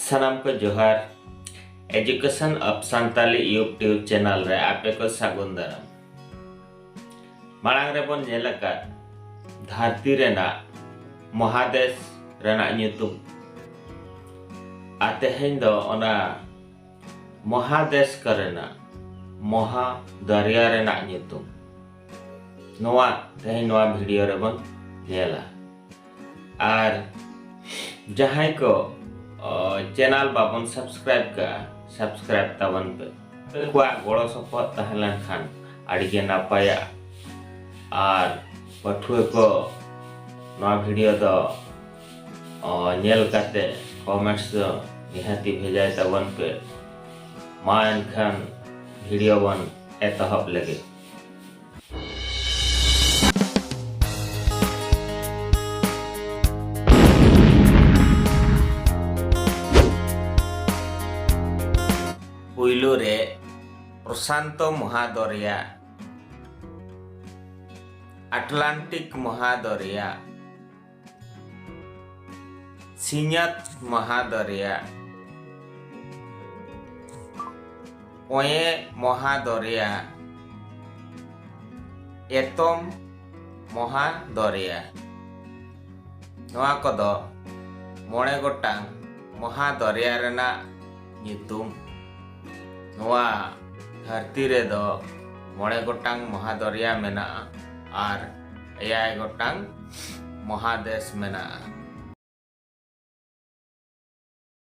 Sanam ko johar. Education of Santali YouTube channel re ape ko sagun daram. Marang re bon nyel akat dharti rena Maha Dareya Renah jutum. Atehen do ona Maha Dareya Maha Dareya Renah jutum. Noa tehen noa video re bon nyela. Ar jahai ko channel babon subscribe ka subscribe taban pe kwa goro support tahelan khan adige napaya ar pathue ko noa video do nyel kate comments do nihati bhejai taban pe ma enkhan video bon etohop lage. Puilu re Prasanto Maha Dareya Atlantic Maha Dareya Sinyat Maha Dareya Oye Maha Dareya Etom Maha Dareya. Noa kodo mone gotang Maha Dareya Renah jutum. Noa dharti re do mone gotang Maha Dareya mena ar 5 gotang Maha Dareya mena.